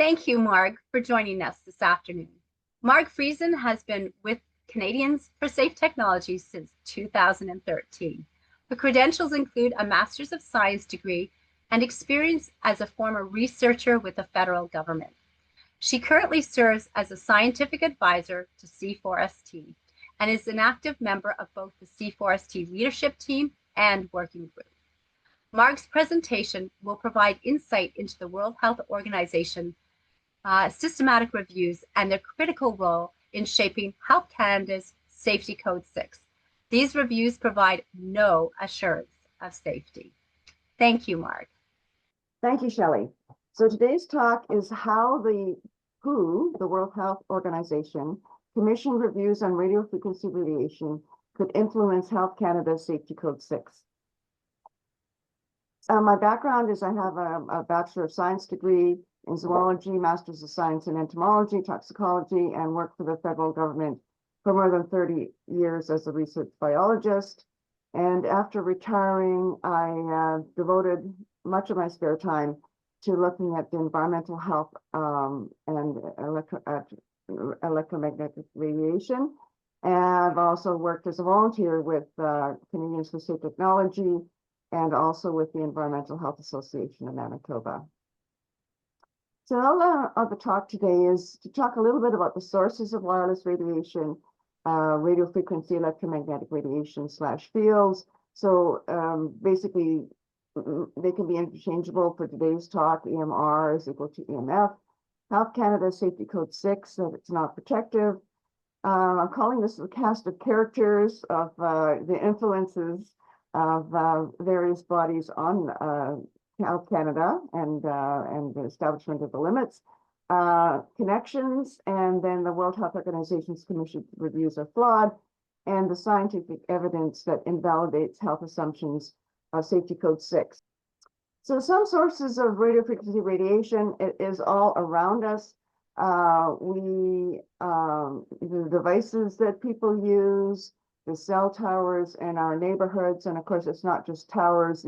Thank you, Marg, for joining us this afternoon. Marg Friesen has been with Canadians for Safe Technology since 2013. Her credentials include a Master's of Science degree and experience as a former researcher with the federal government. She currently serves as a scientific advisor to C4ST and is an active member of both the C4ST leadership team and working group. Marg's presentation will provide insight into the World Health Organization systematic reviews and their critical role in shaping Health Canada's Safety Code 6. These reviews provide no assurance of safety. Thank you, Marg. Thank you, Shelley. So today's talk is how the WHO, the World Health Organization, commissioned reviews on radiofrequency radiation could influence Health Canada's Safety Code 6. My background is I have a Bachelor of Science degree in zoology, Masters of Science in entomology, toxicology, and worked for the federal government for more than 30 years as a research biologist. And after retiring, I devoted much of my spare time to looking at the environmental health and electromagnetic radiation. And I've also worked as a volunteer with Canadians for Safe Technology and also with the Environmental Health Association of Manitoba. So all of the talk today is to talk a little bit about the sources of wireless radiation, radio frequency electromagnetic radiation / fields. So basically, they can be interchangeable for today's talk. EMR is equal to EMF. Health Canada Safety Code 6, that it's not protective. I'm calling this the cast of characters of the influences of various bodies on Health Canada and the establishment of the limits, connections, and then the World Health Organization's commission reviews are flawed, and the scientific evidence that invalidates health assumptions of Safety Code 6. So some sources of radiofrequency radiation is all around us. The devices that people use, the cell towers in our neighborhoods, and of course it's not just towers,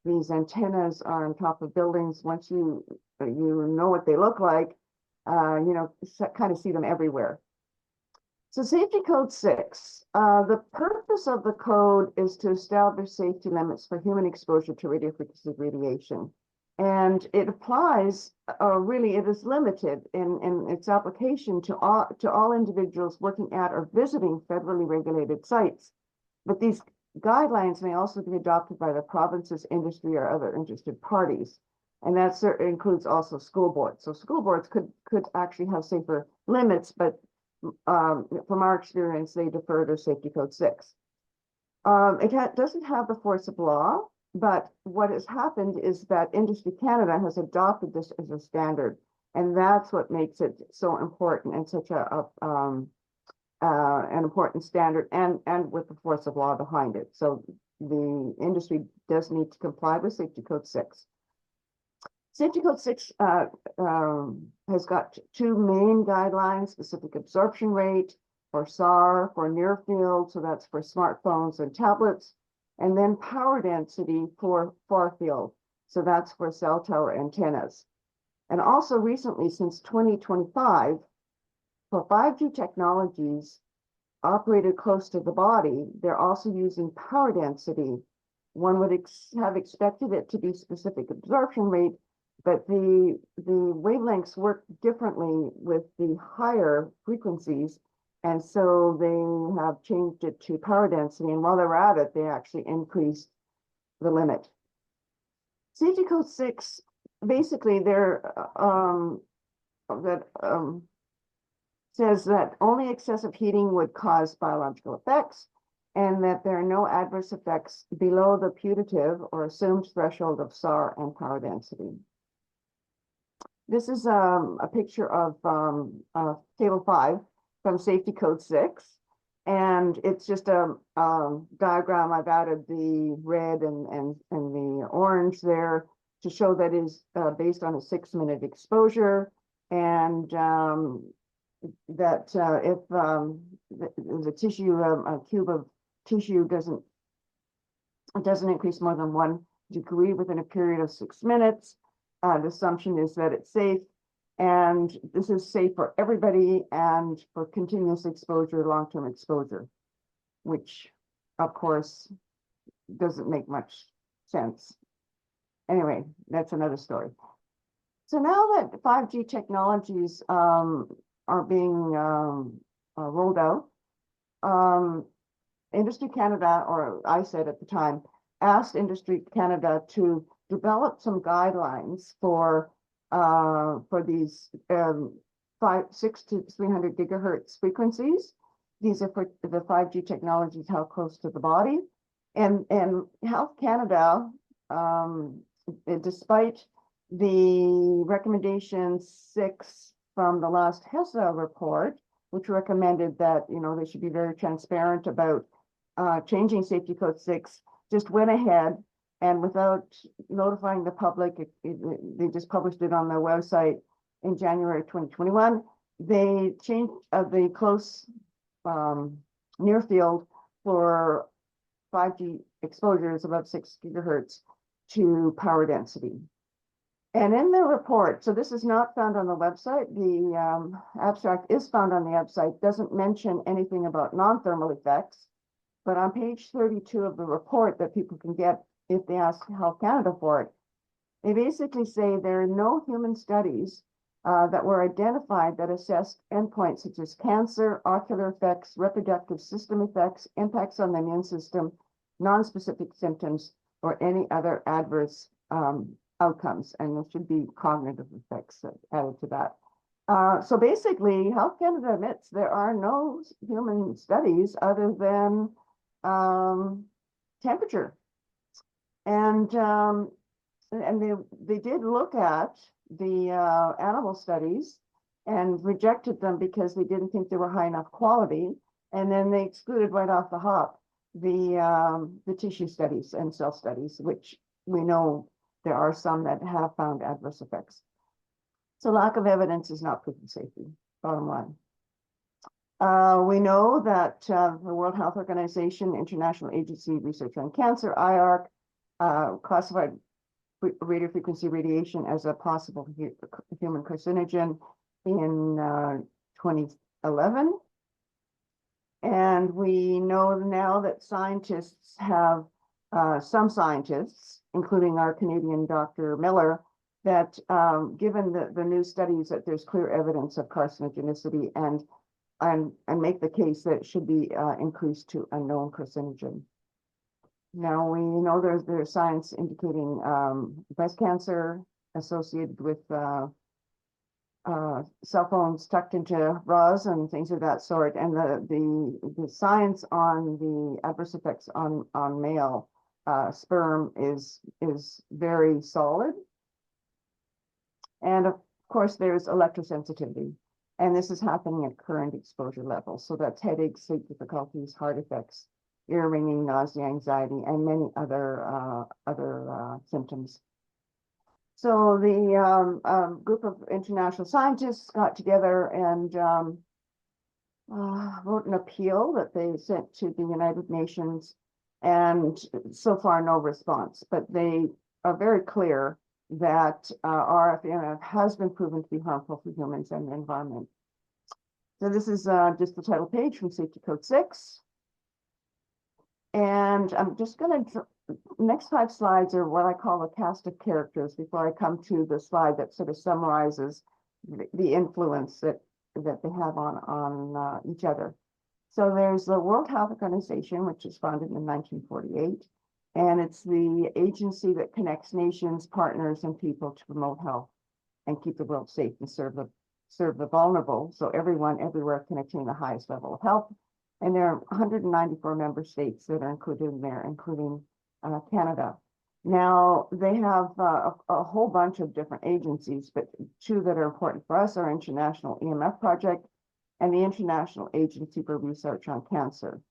these antennas are on top of buildings. Once you know what they look like, kind of see them everywhere. So Safety Code 6, the purpose of the code is to establish safety limits for human exposure to radiofrequency radiation. And it applies, really it is limited in its application to all individuals working at or visiting federally regulated sites. But these guidelines may also be adopted by the provinces, industry, or other interested parties. And that includes also school boards. So school boards could actually have safer limits, but from our experience, they defer to Safety Code 6. It doesn't have the force of law, but what has happened is that Industry Canada has adopted this as a standard, and that's what makes it so important and such an important standard, and with the force of law behind it. So the industry does need to comply with Safety Code 6. Safety Code 6 has got two main guidelines: specific absorption rate, for SAR, for near field, so that's for smartphones and tablets, and then power density for far field, so that's for cell tower antennas. And also recently, since 2025, for 5G technologies operated close to the body, they're also using power density. One would have expected it to be specific absorption rate, but the wavelengths work differently with the higher frequencies, and so they have changed it to power density. And while they're at it, they actually increased the limit. Safety Code 6, basically, says that only excessive heating would cause biological effects, and that there are no adverse effects below the putative or assumed threshold of SAR and power density. This is a picture of Table 5 from Safety Code 6, and it's just a diagram. I've added the red and the orange there to show that is based on a 6-minute exposure, and that if the tissue, a cube of tissue doesn't increase more than 1 degree within a period of 6 minutes, the assumption is that it's safe. And this is safe for everybody and for continuous exposure, long-term exposure, which of course doesn't make much sense. Anyway, that's another story. So now that 5G technologies are being rolled out, Industry Canada, or I said at the time, asked Industry Canada to develop some guidelines for these 6 to 300 gigahertz frequencies. These are for the 5G technologies, how close to the body. And Health Canada, despite the recommendation 6 from the last HESA report, which recommended that, you know, they should be very transparent about changing safety code 6, just went ahead and without notifying the public, they just published it on their website in January 2021. They changed the close near field for 5G exposures above 6 gigahertz to power density. And in the report, so this is not found on the website, the abstract is found on the website, doesn't mention anything about non-thermal effects, but on page 32 of the report that people can get if they ask Health Canada for it, they basically say there are no human studies that were identified that assessed endpoints such as cancer, ocular effects, reproductive system effects, impacts on the immune system, non-specific symptoms, or any other adverse outcomes, and there should be cognitive effects added to that. So basically, Health Canada admits there are no human studies other than temperature, and they did look at the animal studies and rejected them because they didn't think they were high enough quality, and then they excluded right off the hop the tissue studies and cell studies, which we know there are some that have found adverse effects. So lack of evidence is not proof of safety, bottom line. We know that the World Health Organization, International Agency Research on Cancer, IARC, classified radiofrequency radiation as a possible human carcinogen in 2011. And we know now that scientists have, some scientists, including our Canadian Dr. Miller, that given the new studies that there's clear evidence of carcinogenicity and make the case that it should be increased to a known carcinogen. Now we know there's science indicating breast cancer associated with cell phones tucked into bras and things of that sort, and the science on the adverse effects on male sperm is very solid. And of course, there's electrosensitivity, and this is happening at current exposure levels. So that's headaches, sleep difficulties, heart effects, ear ringing, nausea, anxiety, and many other symptoms. So the group of international scientists got together and wrote an appeal that they sent to the United Nations, and so far no response. But they are very clear that RF has been proven to be harmful for humans and the environment. So this is just the title page from Safety Code 6. And I'm just going to, next 5 slides are what I call a cast of characters before I come to the slide that sort of summarizes the influence that they have on each other. So there's the World Health Organization, which was founded in 1948. And it's the agency that connects nations, partners, and people to promote health and keep the world safe and serve the vulnerable. So everyone, everywhere, can attain the highest level of health. And there are 194 member states that are included in there, including Canada. Now, they have a whole bunch of different agencies, but 2 that are important for us are International EMF Project and the International Agency for Research on Cancer.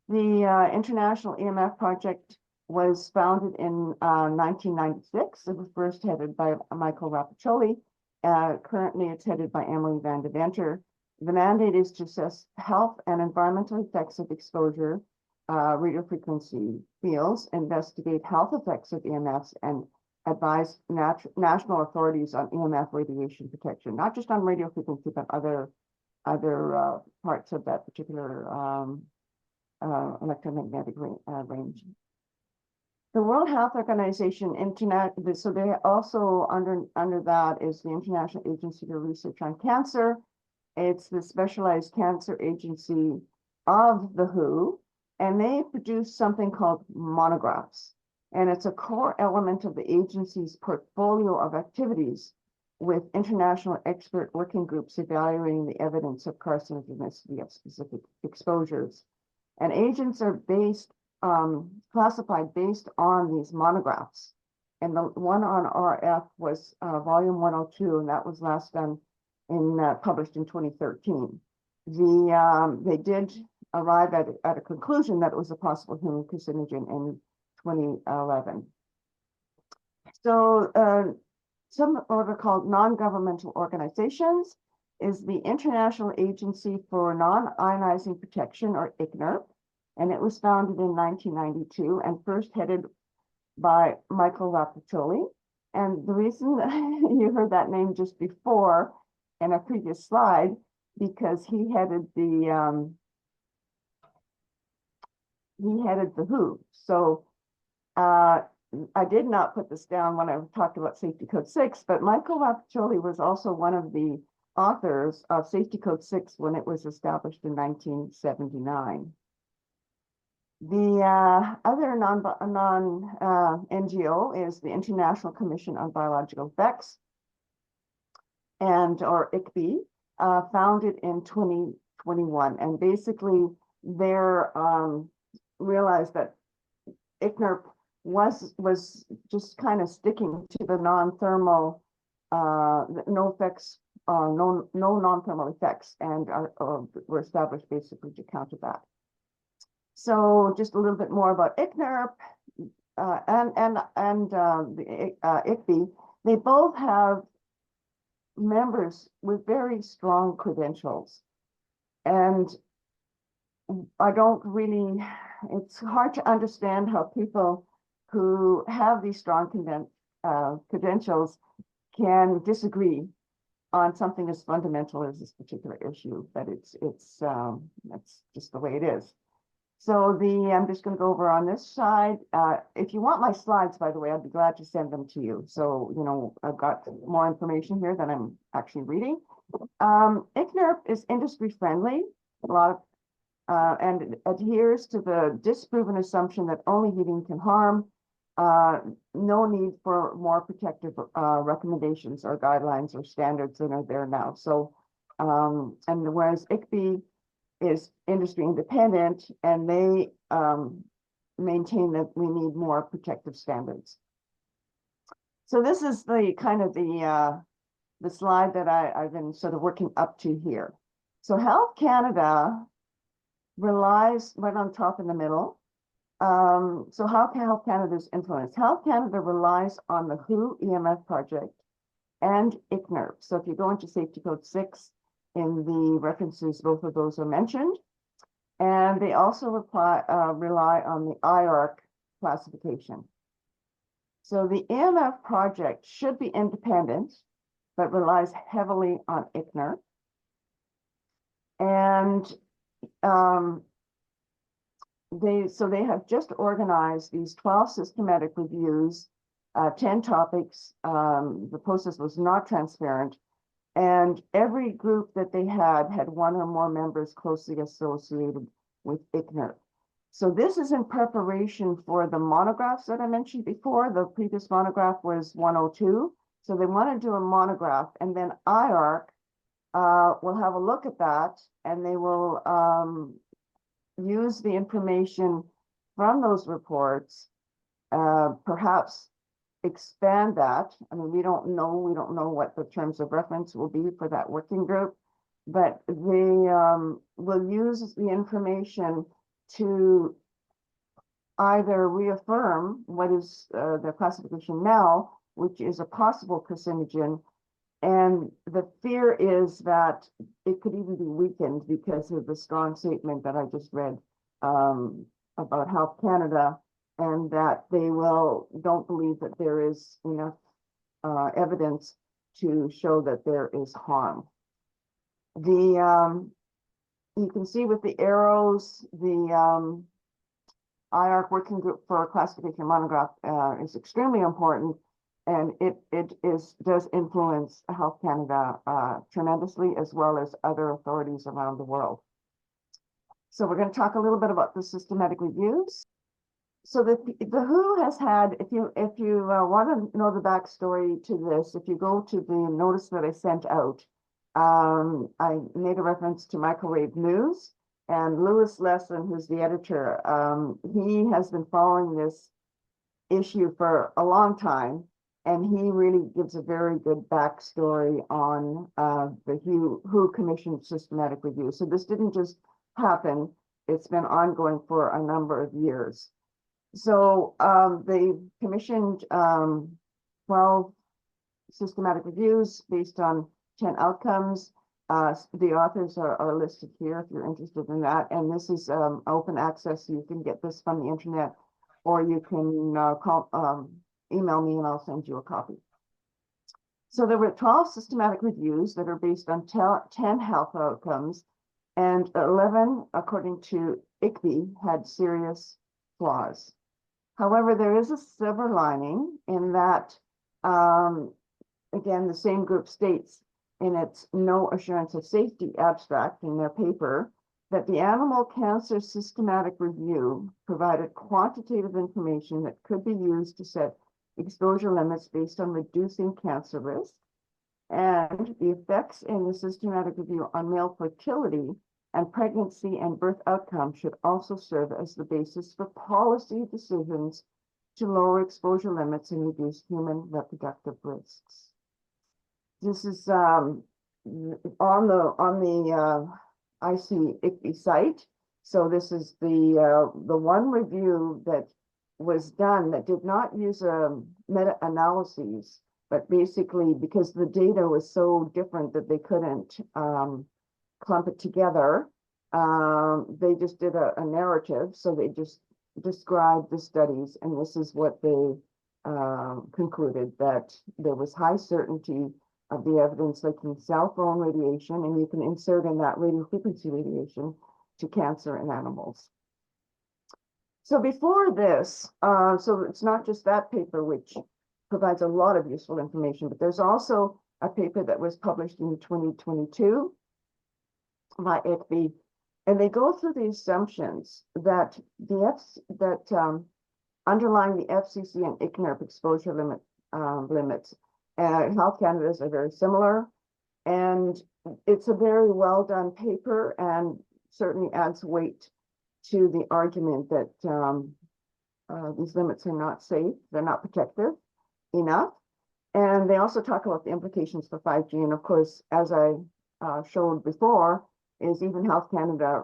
The International EMF Project was founded in 1996. It was first headed by Michael Rapaccioli. Currently, it's headed by Emily Van Deventer. The mandate is to assess health and environmental effects of exposure, radiofrequency fields, investigate health effects of EMFs, and advise national authorities on EMF radiation protection, not just on radio frequency, but other parts of that particular electromagnetic range. The World Health Organization, so they also under that is the International Agency for Research on Cancer. It's the specialized cancer agency of the WHO, and they produce something called monographs. And it's a core element of the agency's portfolio of activities with international expert working groups evaluating the evidence of carcinogenicity of specific exposures. And agents are classified based on these monographs. And the one on RF was volume 102, and that was last done published in 2013. They did arrive at a conclusion that it was a possible human carcinogen in 2011. So some what are called non-governmental organizations is the International Agency for Non-Ionizing Protection, or ICNIRP, and it was founded in 1992 and first headed by Michael Rapaccioli. And the reason you heard that name just before in a previous slide, because he headed the WHO. So I did not put this down when I talked about Safety Code 6, but Michael Rapaccioli was also one of the authors of Safety Code 6 when it was established in 1979. The other NGO is the International Commission on Biological Effects, or ICBI, founded in 2021. And basically, they're realized that ICNIRP was just kind of sticking to the non-thermal, no effects, no non-thermal effects, and were established basically to counter that. So just a little bit more about ICNIRP and the ICBI. They both have members with very strong credentials, and it's hard to understand how people who have these strong credentials can disagree on something as fundamental as this particular issue, but that's just the way it is. So I'm just going to go over on this side. If you want my slides, by the way, I'd be glad to send them to you. So, I've got more information here than I'm actually reading. ICNIRP is industry friendly, and adheres to the disproven assumption that only heating can harm. No need for more protective recommendations or guidelines or standards than are there now. So, and whereas ICBI is industry independent, and they maintain that we need more protective standards. So this is the kind of the slide that I've been sort of working up to here. So Health Canada relies right on top in the middle. So how can Health Canada's influence? Health Canada relies on the WHO EMF project and ICNIRP. So if you go into Safety Code 6, in the references, both of those are mentioned. And they also rely on the IARC classification. So the EMF project should be independent, but relies heavily on ICNIRP. And they have just organized these 12 systematic reviews, 10 topics. The process was not transparent. And every group that they had one or more members closely associated with ICNIRP. So this is in preparation for the monographs that I mentioned before. The previous monograph was 102. So they want to do a monograph, and then IARC will have a look at that, and they will use the information from those reports, perhaps expand that. I mean, we don't know what the terms of reference will be for that working group, but they will use the information to either reaffirm what is the classification now, which is a possible carcinogen, and the fear is that it could even be weakened because of the strong statement that I just read about Health Canada and that they don't believe that there is enough evidence to show that there is harm. You can see with the arrows, the IARC Working Group for Classification Monograph is extremely important, and it does influence Health Canada tremendously, as well as other authorities around the world. So we're going to talk a little bit about the systematic reviews. So the WHO has had, if you want to know the backstory to this, if you go to the notice that I sent out, I made a reference to Microwave News, and Lewis Lesson, who's the editor, he has been following this issue for a long time, and he really gives a very good backstory on the WHO Commission systematic review. So this didn't just happen, it's been ongoing for a number of years. So they commissioned 12 systematic reviews based on 10 outcomes. The authors are listed here if you're interested in that. And this is open access, so you can get this from the internet, or you can email me and I'll send you a copy. So there were 12 systematic reviews that are based on 10 health outcomes, and 11, according to ICBI, had serious flaws. However, there is a silver lining in that, again, the same group states in its no assurance of safety abstract in their paper that the animal cancer systematic review provided quantitative information that could be used to set exposure limits based on reducing cancer risk, and the effects in the systematic review on male fertility and pregnancy and birth outcomes should also serve as the basis for policy decisions to lower exposure limits and reduce human reproductive risks. This is on the ICBI site. So this is the one review that was done that did not use meta-analyses, but basically because the data was so different that they couldn't clump it together. They just did a narrative, so they just described the studies, and this is what they concluded, that there was high certainty of the evidence linking cell phone radiation, and you can insert in that radiofrequency radiation to cancer in animals. So before this, so it's not just that paper which provides a lot of useful information, but there's also a paper that was published in 2022 by ICBI, and they go through the assumptions that underlying the FCC and ICNIRP exposure limits, Health Canada's are very similar, and it's a very well done paper and certainly adds weight to the argument that these limits are not safe, they're not protective enough. And they also talk about the implications for 5G. And of course, as I showed before, is even Health Canada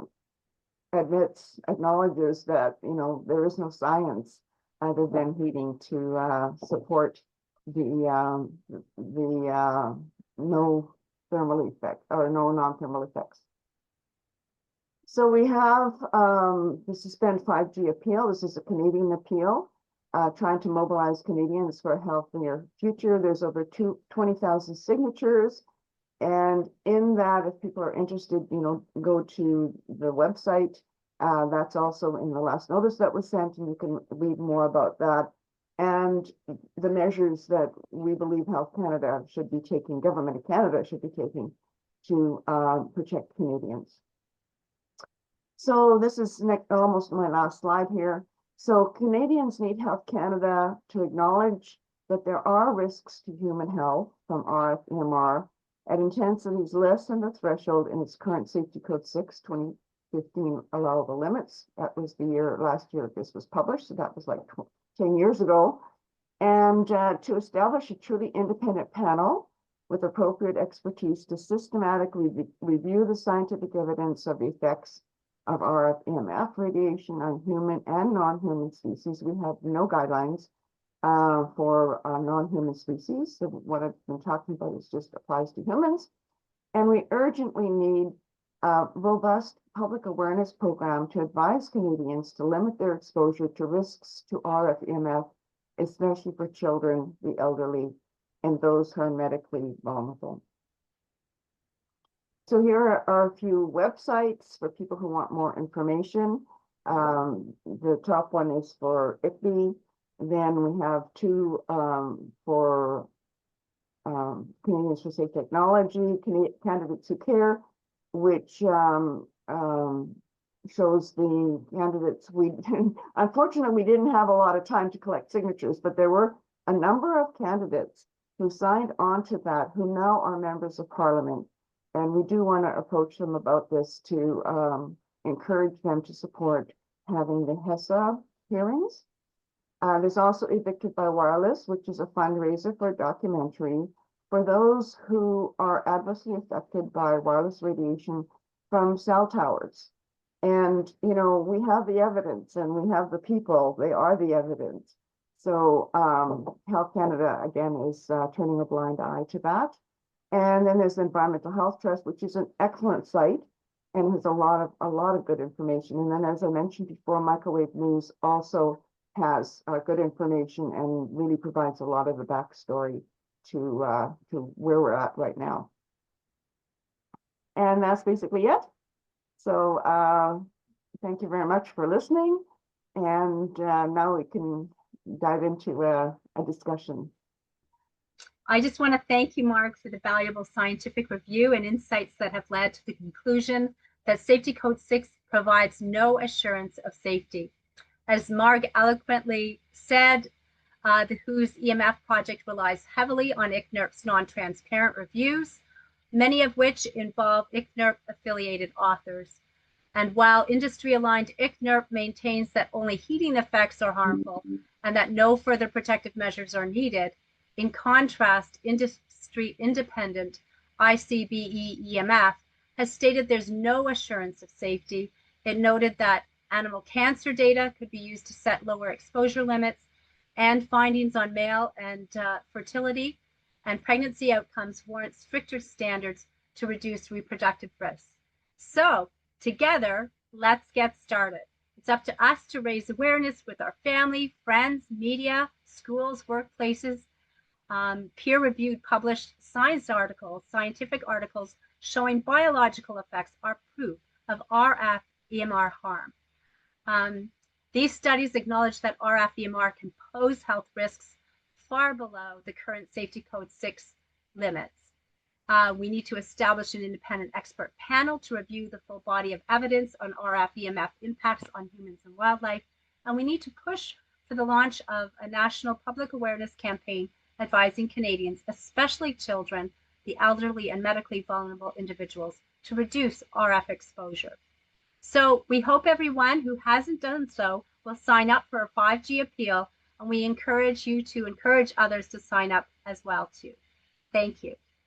acknowledges that, you know, there is no science other than needing to support the no thermal effect or no non-thermal effects. So we have the Suspend 5G appeal. This is a Canadian appeal trying to mobilize Canadians for a healthier future. There's over 20,000 signatures. And in that, if people are interested, you know, go to the website. That's also in the last notice that was sent, and you can read more about that. And the measures that we believe Health Canada should be taking, Government of Canada should be taking to protect Canadians. So this is almost my last slide here. So Canadians need Health Canada to acknowledge that there are risks to human health from RF EMR at intensities less than the threshold in its current Safety Code 6, 2015 allowable limits. That was the last year this was published, so that was like 10 years ago. And to establish a truly independent panel with appropriate expertise to systematically review the scientific evidence of the effects of RF EMF radiation on human and non-human species. We have no guidelines for non-human species. So what I've been talking about is just applies to humans. And we urgently need a robust public awareness program to advise Canadians to limit their exposure to risks to RF-EMF, especially for children, the elderly, and those who are medically vulnerable. So here are a few websites for people who want more information. The top one is for ICBI. Then we have two for Canadians for Safe Technology, Candidates Who Care, which shows the candidates. Unfortunately, we didn't have a lot of time to collect signatures, but there were a number of candidates who signed on to that who now are members of Parliament. And we do want to approach them about this to encourage them to support having the HESA hearings. There's also Evicted by Wireless, which is a fundraiser for a documentary for those who are adversely affected by wireless radiation from cell towers. And, you know, we have the evidence and we have the people, they are the evidence. So Health Canada, again, is turning a blind eye to that. And then there's the Environmental Health Trust, which is an excellent site and has a lot of good information. And then, as I mentioned before, Microwave News also has good information and really provides a lot of the backstory to where we're at right now. And that's basically it. So thank you very much for listening. And now we can dive into a discussion. I just want to thank you, Marg, for the valuable scientific review and insights that have led to the conclusion that Safety Code 6 provides no assurance of safety. As Marg eloquently said, the WHO's EMF project relies heavily on ICNIRP's non-transparent reviews, many of which involve ICNIRP-affiliated authors. And while industry-aligned ICNIRP maintains that only heating effects are harmful and that no further protective measures are needed, in contrast, industry-independent ICBE EMF has stated there's no assurance of safety. It noted that animal cancer data could be used to set lower exposure limits, and findings on male and fertility and pregnancy outcomes warrant stricter standards to reduce reproductive risks. So, together, let's get started. It's up to us to raise awareness with our family, friends, media, schools, workplaces, peer-reviewed published scientific articles showing biological effects are proof of RF EMR harm. These studies acknowledge that RF EMR can pose health risks far below the current Safety Code 6 limits. We need to establish an independent expert panel to review the full body of evidence on RF EMF impacts on humans and wildlife, and we need to push for the launch of a national public awareness campaign advising Canadians, especially children, the elderly, and medically vulnerable individuals, to reduce RF exposure. So we hope everyone who hasn't done so will sign up for a 5G appeal, and we encourage you to encourage others to sign up as well too. Thank you.